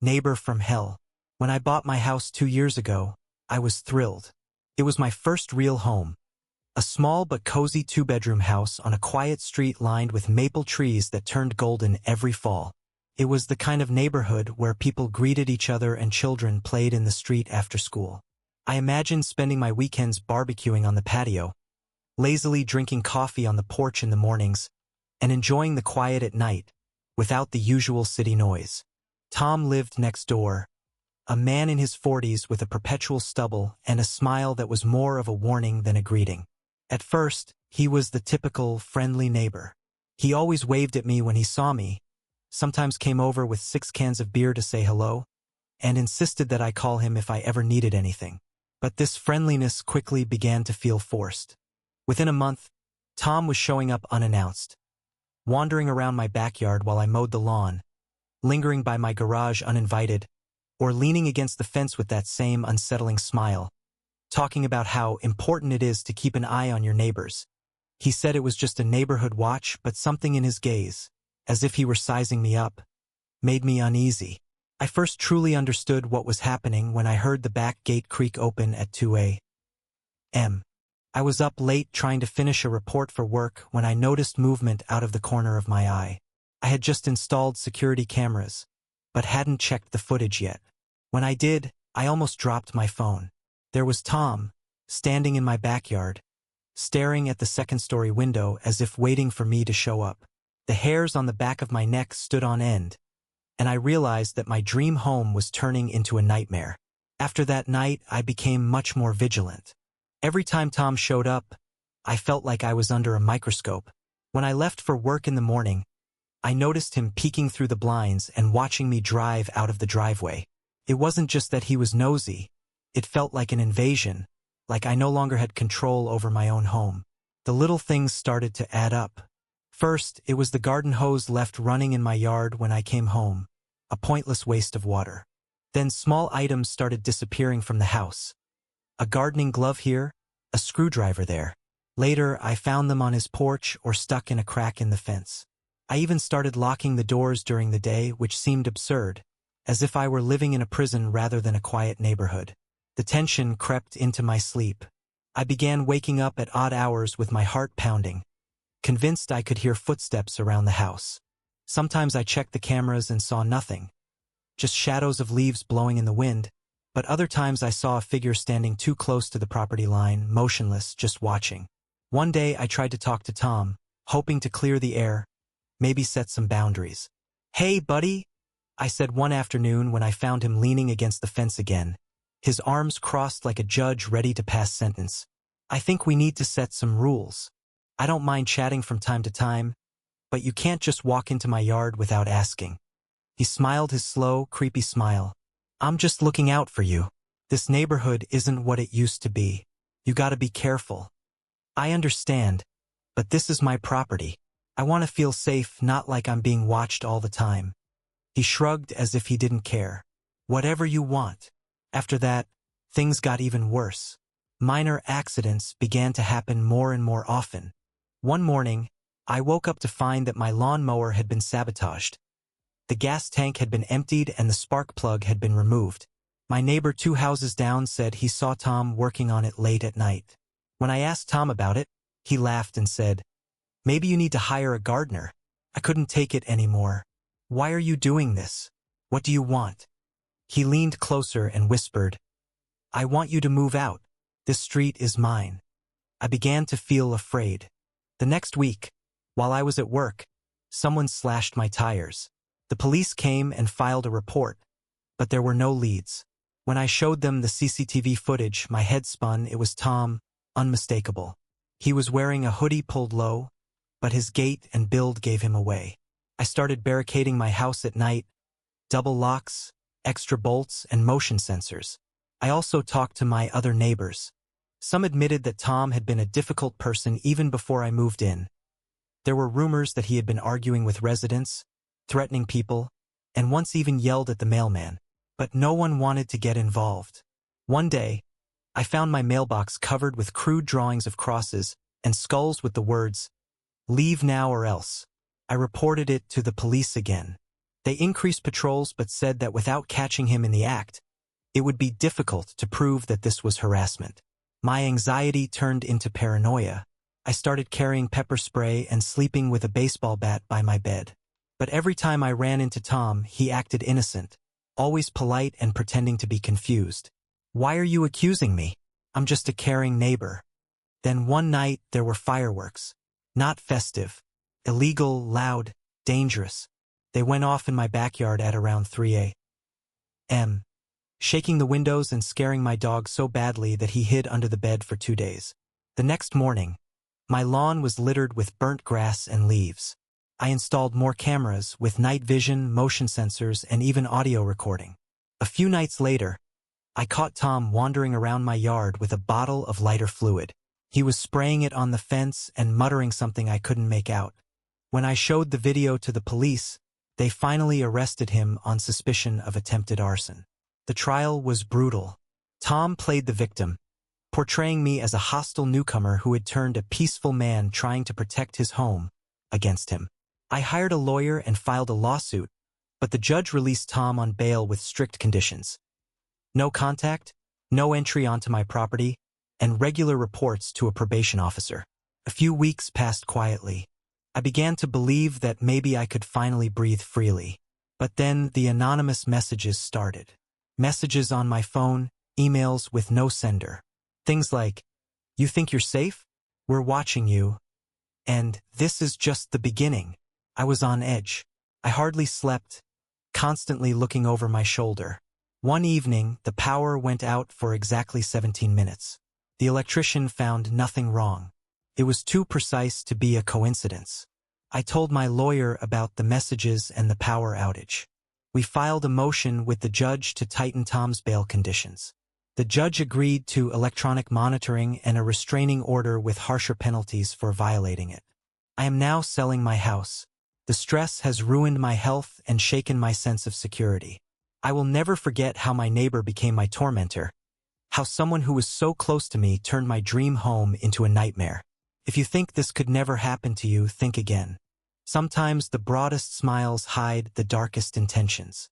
Neighbor from hell. When I bought my house 2 years ago, I was thrilled. It was my first real home. A small but cozy 2-bedroom house on a quiet street lined with maple trees that turned golden every fall. It was the kind of neighborhood where people greeted each other and children played in the street after school. I imagined spending my weekends barbecuing on the patio, lazily drinking coffee on the porch in the mornings, and enjoying the quiet at night, without the usual city noise. Tom lived next door, a man in his 40s with a perpetual stubble and a smile that was more of a warning than a greeting. At first, he was the typical friendly neighbor. He always waved at me when he saw me, sometimes came over with 6 cans of beer to say hello, and insisted that I call him if I ever needed anything. But this friendliness quickly began to feel forced. Within a month, Tom was showing up unannounced, wandering around my backyard while I mowed the lawn, lingering by my garage uninvited, or leaning against the fence with that same unsettling smile, talking about how important it is to keep an eye on your neighbors. He said it was just a neighborhood watch, but something in his gaze, as if he were sizing me up, made me uneasy. I first truly understood what was happening when I heard the back gate creak open at 2 a.m. I was up late trying to finish a report for work when I noticed movement out of the corner of my eye. I had just installed security cameras, but hadn't checked the footage yet. When I did, I almost dropped my phone. There was Tom, standing in my backyard, staring at the second-story window as if waiting for me to show up. The hairs on the back of my neck stood on end, and I realized that my dream home was turning into a nightmare. After that night, I became much more vigilant. Every time Tom showed up, I felt like I was under a microscope. When I left for work in the morning, I noticed him peeking through the blinds and watching me drive out of the driveway. It wasn't just that he was nosy. It felt like an invasion, like I no longer had control over my own home. The little things started to add up. First, it was the garden hose left running in my yard when I came home, a pointless waste of water. Then small items started disappearing from the house. A gardening glove here, a screwdriver there. Later, I found them on his porch or stuck in a crack in the fence. I even started locking the doors during the day, which seemed absurd, as if I were living in a prison rather than a quiet neighborhood. The tension crept into my sleep. I began waking up at odd hours with my heart pounding, convinced I could hear footsteps around the house. Sometimes I checked the cameras and saw nothing, just shadows of leaves blowing in the wind, but other times I saw a figure standing too close to the property line, motionless, just watching. One day I tried to talk to Tom, hoping to clear the air, maybe set some boundaries. "Hey, buddy," I said one afternoon when I found him leaning against the fence again, his arms crossed like a judge ready to pass sentence. "I think we need to set some rules. I don't mind chatting from time to time, but you can't just walk into my yard without asking." He smiled his slow, creepy smile. "I'm just looking out for you. This neighborhood isn't what it used to be. You gotta be careful. I understand, but this is my property. I want to feel safe, not like I'm being watched all the time." He shrugged as if he didn't care. "Whatever you want." After that, things got even worse. Minor accidents began to happen more and more often. One morning, I woke up to find that my lawnmower had been sabotaged. The gas tank had been emptied and the spark plug had been removed. My neighbor 2 houses down said he saw Tom working on it late at night. When I asked Tom about it, he laughed and said, "Maybe you need to hire a gardener." I couldn't take it anymore. "Why are you doing this? What do you want?" He leaned closer and whispered, "I want you to move out. This street is mine." I began to feel afraid. The next week, while I was at work, someone slashed my tires. The police came and filed a report, but there were no leads. When I showed them the CCTV footage, my head spun. It was Tom, unmistakable. He was wearing a hoodie pulled low, but his gait and build gave him away. I started barricading my house at night, double locks, extra bolts, and motion sensors. I also talked to my other neighbors. Some admitted that Tom had been a difficult person even before I moved in. There were rumors that he had been arguing with residents, threatening people, and once even yelled at the mailman. But no one wanted to get involved. One day, I found my mailbox covered with crude drawings of crosses and skulls with the words, "Leave now or else." I reported it to the police again. They increased patrols but said that without catching him in the act, it would be difficult to prove that this was harassment. My anxiety turned into paranoia. I started carrying pepper spray and sleeping with a baseball bat by my bed. But every time I ran into Tom, he acted innocent, always polite and pretending to be confused. "Why are you accusing me? I'm just a caring neighbor." Then one night there were fireworks. Not festive. Illegal, loud, dangerous. They went off in my backyard at around 3 a.m., shaking the windows and scaring my dog so badly that he hid under the bed for 2 days. The next morning, my lawn was littered with burnt grass and leaves. I installed more cameras with night vision, motion sensors, and even audio recording. A few nights later, I caught Tom wandering around my yard with a bottle of lighter fluid. He was spraying it on the fence and muttering something I couldn't make out. When I showed the video to the police, they finally arrested him on suspicion of attempted arson. The trial was brutal. Tom played the victim, portraying me as a hostile newcomer who had turned a peaceful man trying to protect his home against him. I hired a lawyer and filed a lawsuit, but the judge released Tom on bail with strict conditions. No contact, no entry onto my property, and regular reports to a probation officer. A few weeks passed quietly. I began to believe that maybe I could finally breathe freely. But then the anonymous messages started. Messages on my phone, emails with no sender. Things like, "You think you're safe? We're watching you." And "This is just the beginning." I was on edge. I hardly slept, constantly looking over my shoulder. One evening, the power went out for exactly 17 minutes. The electrician found nothing wrong. It was too precise to be a coincidence. I told my lawyer about the messages and the power outage. We filed a motion with the judge to tighten Tom's bail conditions. The judge agreed to electronic monitoring and a restraining order with harsher penalties for violating it. I am now selling my house. The stress has ruined my health and shaken my sense of security. I will never forget how my neighbor became my tormentor, how someone who was so close to me turned my dream home into a nightmare. If you think this could never happen to you, think again. Sometimes the broadest smiles hide the darkest intentions.